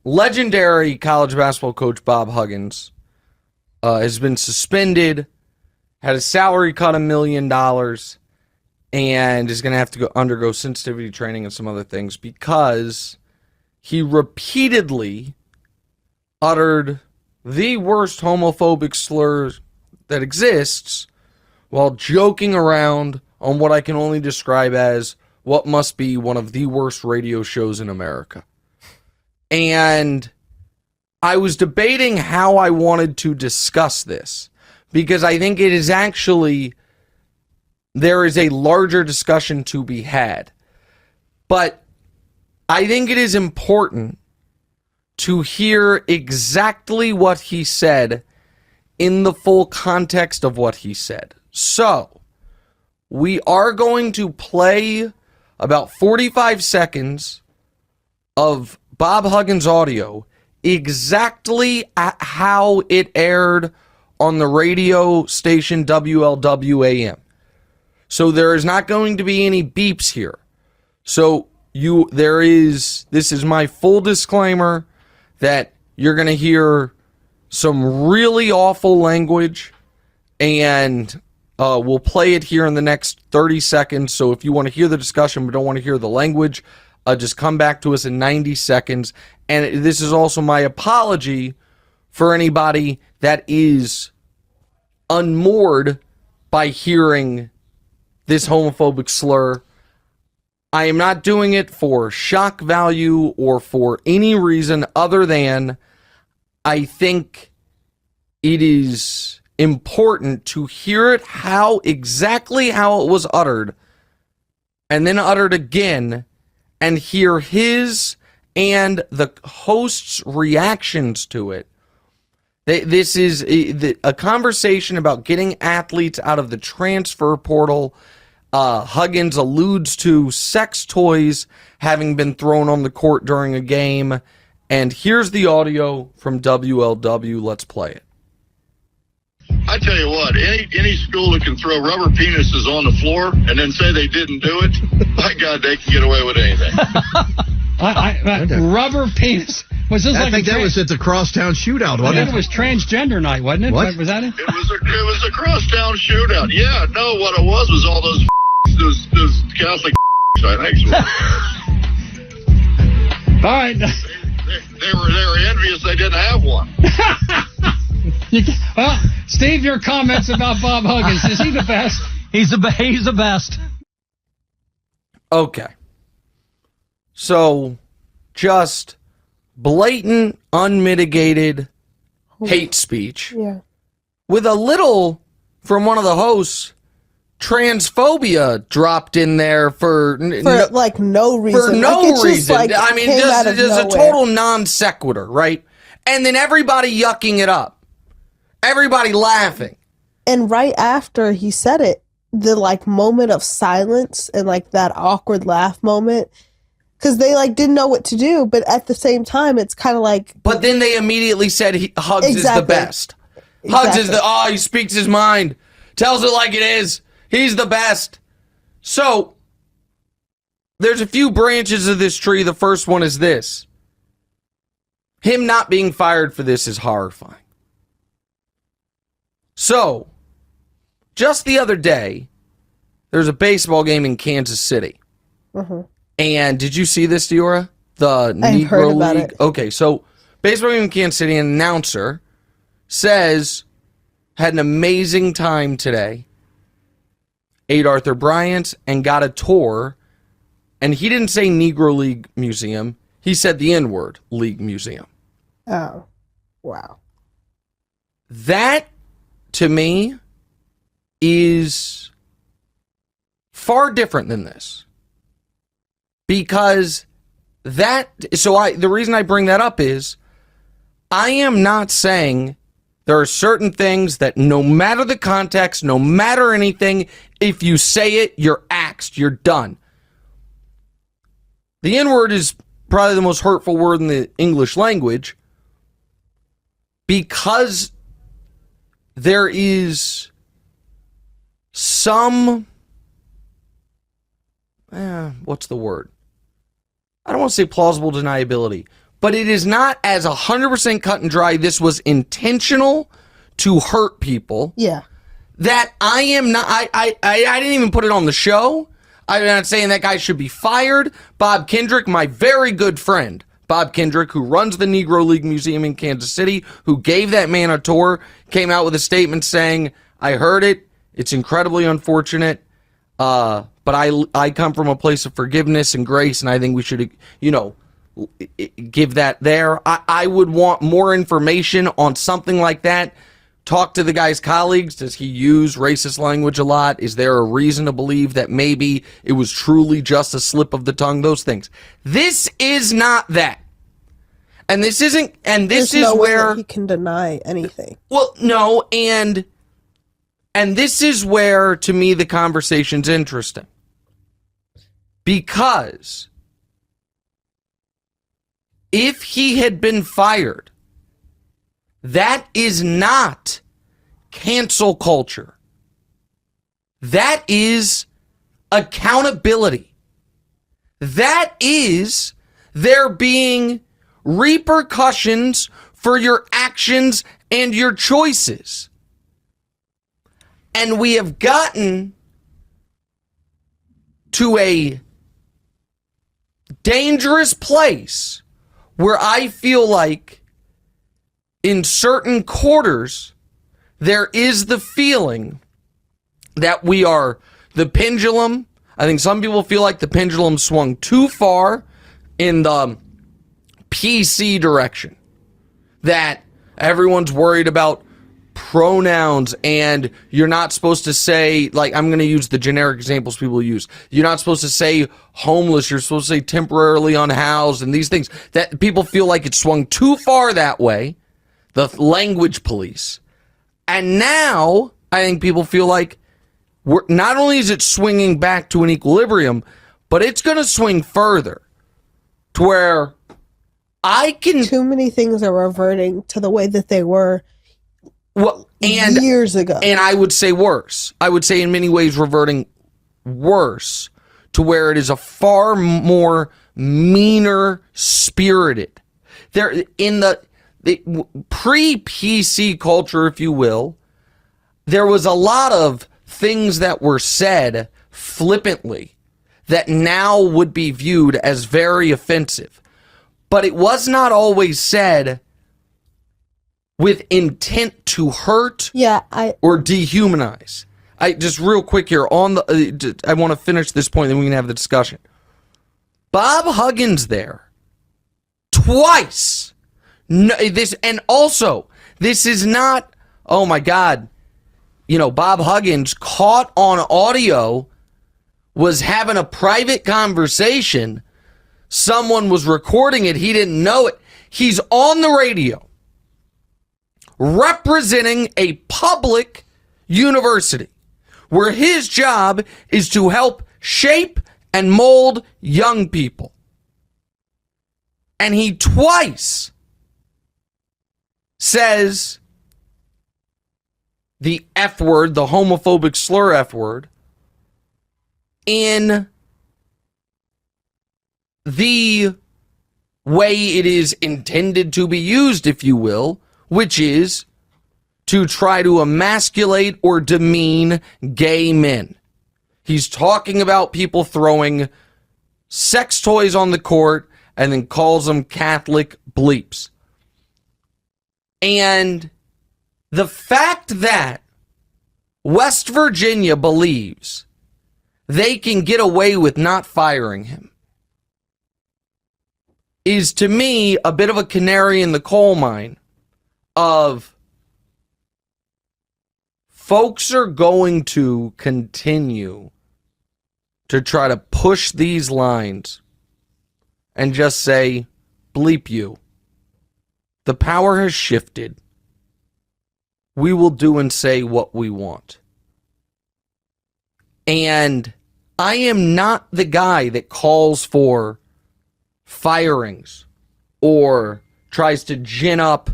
legendary college basketball coach Bob Huggins has been suspended, had a salary cut $1 million, and is going to have to undergo sensitivity training and some other things because he repeatedly uttered the worst homophobic slur that exists while joking around on what I can only describe as what must be one of the worst radio shows in America. And I was debating how I wanted to discuss this because I think it is actually, there is a larger discussion to be had. But I think it is important to hear exactly what he said in the full context of what he said. So, we are going to play about 45 seconds of Bob Huggins audio exactly at how it aired on the radio station WLWAM. So there is not going to be any beeps here. So this is my full disclaimer that you're going to hear some really awful language, and we'll play it here in the next 30 seconds. So if you want to hear the discussion but don't want to hear the language, just come back to us in 90 seconds. And this is also my apology for anybody that is unmoored by hearing this homophobic slur. I am not doing it for shock value or for any reason other than I think it is important to hear it exactly how it was uttered, and then uttered again, and hear his and the host's reactions to it. This is a conversation about getting athletes out of the transfer portal. Huggins alludes to sex toys having been thrown on the court during a game. And here's the audio from WLW. Let's play it. I tell you what, any school that can throw rubber penises on the floor and then say they didn't do it, my God, they can get away with anything. Rubber penis. Was this I think that was at the Crosstown Shootout, wasn't it? I think it was transgender night, wasn't it? What? Was that it? It was a Crosstown Shootout. Yeah, no, what it was all those Catholic I think. All right. They were envious they didn't have one. Well, Steve, your comments about Bob Huggins. Is he the best? He's the best. Okay. So, just blatant, unmitigated hate speech. Yeah. With a little, from one of the hosts, transphobia dropped in there for no reason. For no reason. I mean, just a total non sequitur, right? And then everybody yucking it up. Everybody laughing. And right after he said it, the moment of silence and that awkward laugh moment, because they didn't know what to do, but at the same time it's kind of But then they immediately said Hugs is the best. Hugs is he speaks his mind, tells it like it is. He's the best. So there's a few branches of this tree. The first one is this. Him not being fired for this is horrifying. So, just the other day, there's a baseball game in Kansas City. Mm-hmm. And did you see this, Diora? The I've heard Negro about League? it. Okay, so baseball game in Kansas City, an announcer says, had an amazing time today, ate Arthur Bryant's, and got a tour. And he didn't say Negro League Museum. He said the N-word, League Museum. Oh, wow. That, to me, is far different than this. Because the reason I bring that up is, I am not saying there are certain things that no matter the context, no matter anything, if you say it, you're axed, you're done. The N-word is probably the most hurtful word in the English language because there is some, what's the word? I don't want to say plausible deniability, but it is not as 100% cut and dry. This was intentional to hurt people. Yeah. That I am not, I didn't even put it on the show. I'm not saying that guy should be fired. Bob Kendrick, my very good friend, Bob Kendrick, who runs the Negro League Museum in Kansas City, who gave that man a tour, came out with a statement saying, I heard it. It's incredibly unfortunate. But I come from a place of forgiveness and grace, and I think we should, give that there. I would want more information on something like that. Talk to the guy's colleagues. Does he use racist language a lot? Is there a reason to believe that maybe it was truly just a slip of the tongue? Those things. This is not that. And this isn't, and this There's is no way where that he can deny anything. Well, no, and this is where, to me, the conversation's interesting. Because if he had been fired, that is not cancel culture. That is accountability. That is there being repercussions for your actions and your choices. And we have gotten to a dangerous place where I feel like in certain quarters, there is the feeling that we are the pendulum. I think some people feel like the pendulum swung too far in the PC direction. That everyone's worried about pronouns and you're not supposed to say, like, I'm going to use the generic examples people use. You're not supposed to say homeless. You're supposed to say temporarily unhoused and these things. That people feel like it swung too far that way. The language police. And now I think people feel like not only is it swinging back to an equilibrium, but it's going to swing further to where I can... Too many things are reverting to the way that they were years ago. And I would say worse. I would say in many ways reverting worse to where it is a far more meaner spirited. There in the pre-PC culture, if you will, there was a lot of things that were said flippantly that now would be viewed as very offensive. But it was not always said with intent to hurt or dehumanize. I just real quick here on the I want to finish this point, then we can have the discussion. Bob Huggins there twice. No, this is not, oh my God, Bob Huggins caught on audio was having a private conversation. Someone was recording it. He didn't know it. He's on the radio representing a public university where his job is to help shape and mold young people. And he twice says the F word, the homophobic slur F word, in the way it is intended to be used, if you will, which is to try to emasculate or demean gay men. He's talking about people throwing sex toys on the court and then calls them Catholic bleeps. And the fact that West Virginia believes they can get away with not firing him is, to me, a bit of a canary in the coal mine of folks are going to continue to try to push these lines and just say, bleep you. The power has shifted. We will do and say what we want. And I am not the guy that calls for firings or tries to gin up.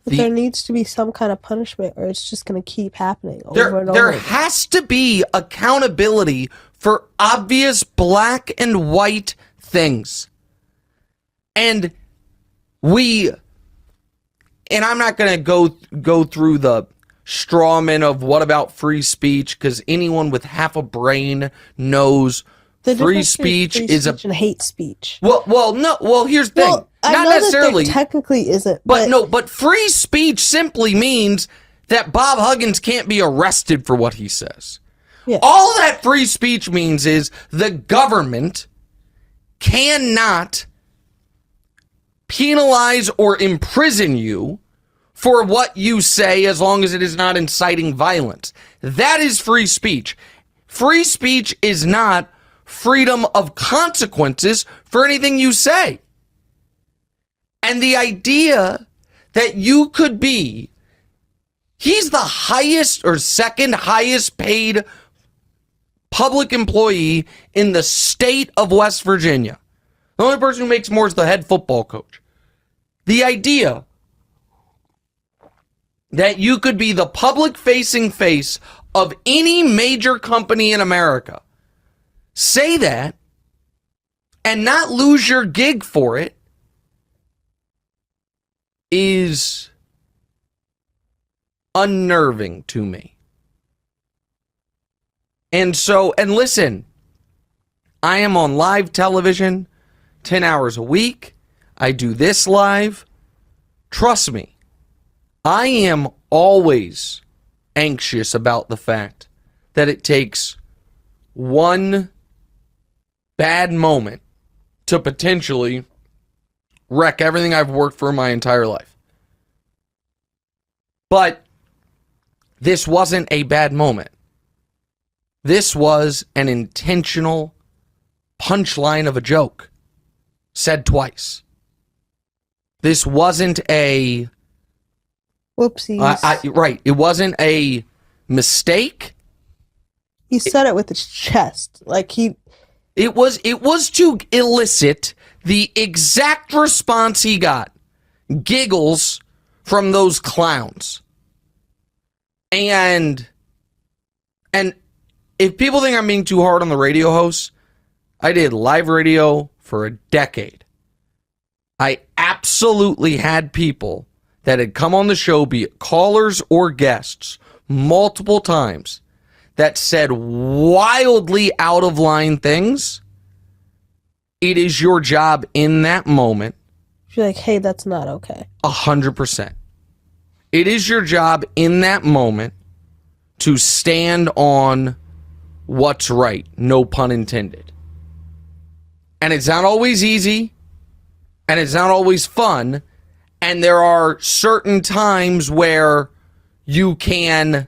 But there needs to be some kind of punishment or it's just going to keep happening over and over. There has to be accountability for obvious black and white things. And and I'm not going to go through the strawman of what about free speech, because anyone with half a brain knows The free difference between speech free is speech and hate speech. Well, here's the thing. Well, I Not know necessarily. that there technically isn't, But free speech simply means that Bob Huggins can't be arrested for what he says. Yeah. All that free speech means is the government cannot penalize or imprison you for what you say as long as it is not inciting violence. That is free speech. Free speech is not freedom of consequences for anything you say. And the idea that you could be, he's the highest or second highest paid public employee in the state of West Virginia. The only person who makes more is the head football coach. The idea that you could be the public-facing face of any major company in America, say that, and not lose your gig for it, is unnerving to me. And listen, I am on live television 10 hours a week. I do this live. Trust me, I am always anxious about the fact that it takes one bad moment to potentially wreck everything I've worked for my entire life. But this wasn't a bad moment. This was an intentional punchline of a joke said twice. This wasn't a whoopsies. right. It wasn't a mistake. He said it with his chest. It was to elicit the exact response he got. Giggles from those clowns. And if people think I'm being too hard on the radio hosts, I did live radio for a decade. I absolutely had people that had come on the show, be it callers or guests, multiple times, that said wildly out of line things. It is your job in that moment. You're like, hey, that's not okay. 100%. It is your job in that moment to stand on what's right. No pun intended. And it's not always easy. And it's not always fun. And there are certain times where you can,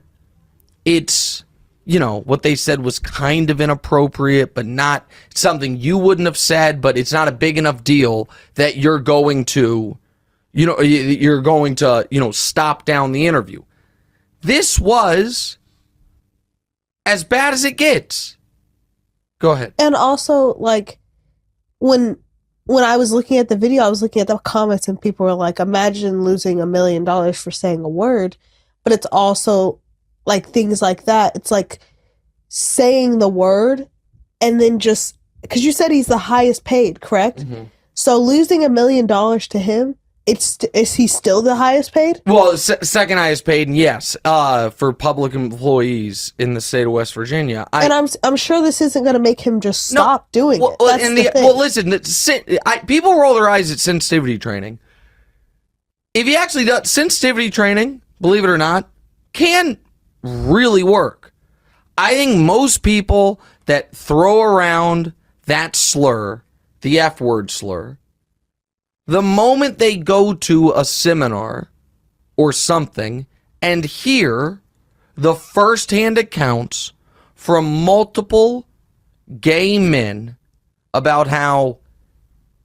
it's, what they said was kind of inappropriate, but not something you wouldn't have said, but it's not a big enough deal that you're going to, stop down the interview. This was as bad as it gets. Go ahead. And also, when I was looking at the video, I was looking at the comments and people were like, imagine losing $1 million for saying a word. But it's also things like that. It's like saying the word and then just, because you said he's the highest paid, correct? Mm-hmm. So losing $1 million to him, is he still the highest paid? Well, second highest paid, yes, for public employees in the state of West Virginia. And I'm sure this isn't going to make him just stop doing it. That's the thing. Well, listen, people roll their eyes at sensitivity training. If you actually do sensitivity training, believe it or not, can really work. I think most people that throw around that slur, the F word slur, the moment they go to a seminar or something and hear the firsthand accounts from multiple gay men about how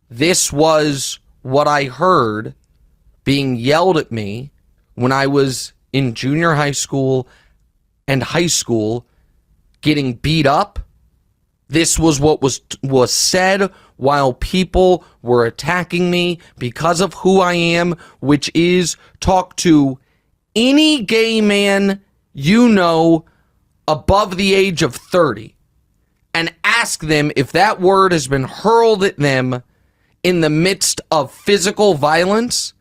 this was what I heard being yelled at me when I was in junior high school and high school, getting beat up. This was what was said while people were attacking me because of who I am, which is talk to any gay man above the age of 30 and ask them if that word has been hurled at them in the midst of physical violence,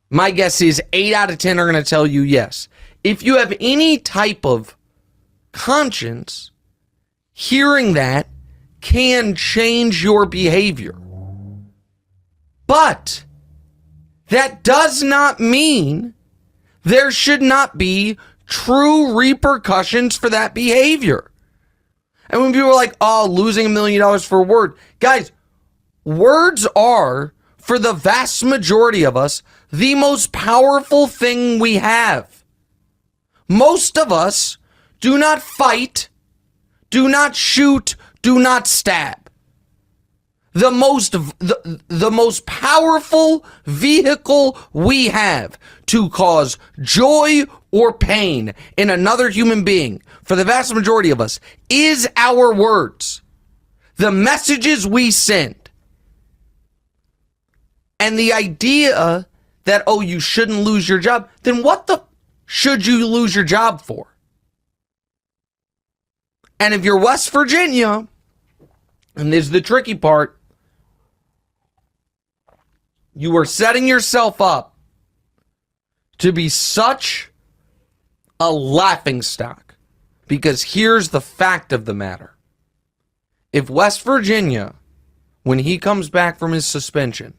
my guess is 8 out of 10 are going to tell you yes. If you have any type of conscience, hearing that can change your behavior. But that does not mean there should not be true repercussions for that behavior. And when people are like, oh, losing $1 million for a word, guys, words are, for the vast majority of us, the most powerful thing we have. Most of us do not fight, do not shoot, do not stab. The most powerful vehicle we have to cause joy or pain in another human being, for the vast majority of us, is our words. The messages we send. And the idea that, oh, you shouldn't lose your job, then what the should you lose your job for? And if you're West Virginia, and this is the tricky part, you are setting yourself up to be such a laughingstock. Because here's the fact of the matter. If West Virginia, when he comes back from his suspension,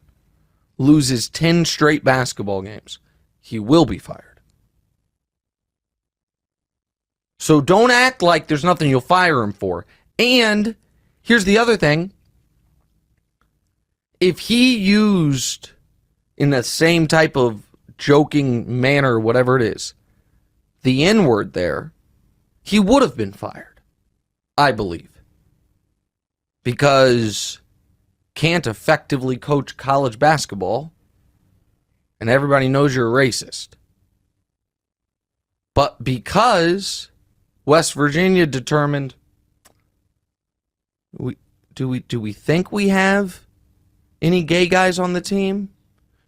loses 10 straight basketball games, he will be fired. So don't act like there's nothing you'll fire him for. And here's the other thing. If he used, in the same type of joking manner, whatever it is, the N-word there, he would have been fired, I believe. Because can't effectively coach college basketball, and everybody knows you're a racist. But because West Virginia determined, do we think we have any gay guys on the team?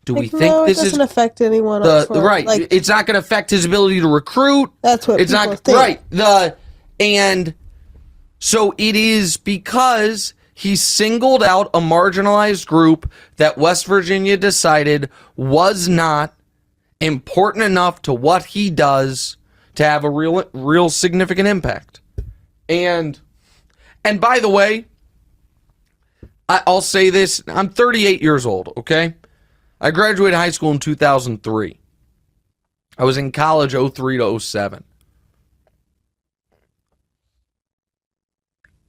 Do we think no, this doesn't affect anyone else? right? Like, it's not going to affect his ability to recruit. That's what it's people not think. right. And so it is because he singled out a marginalized group that West Virginia decided was not important enough to what he does to have a real significant impact. And by the way, I'll say this, I'm 38 years old, okay? I graduated high school in 2003. I was in college 03 to 07.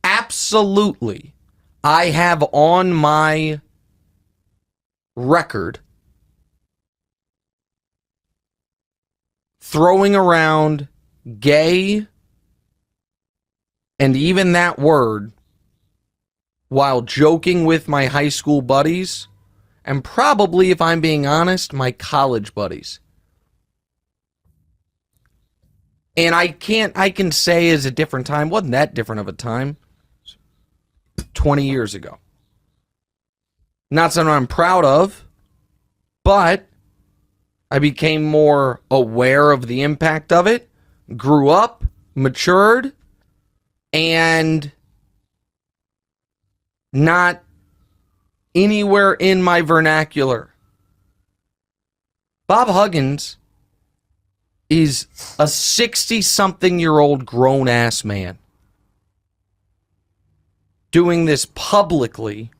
Absolutely, I have on my record throwing around gay and even that word while joking with my high school buddies, and probably, if I'm being honest, my college buddies. And I can say it's a different time. Wasn't that different of a time? 20 years ago. Not something I'm proud of, but I became more aware of the impact of it, grew up, matured, and not anywhere in my vernacular. Bob Huggins is a 60-something-year-old grown-ass man doing this publicly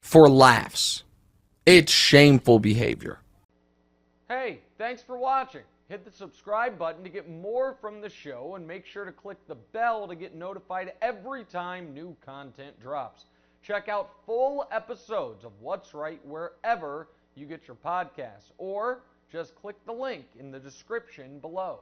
for laughs. It's shameful behavior. Hey, thanks for watching. Hit the subscribe button to get more from the show, and make sure to click the bell to get notified every time new content drops. Check out full episodes of What's Right wherever you get your podcasts, or just click the link in the description below.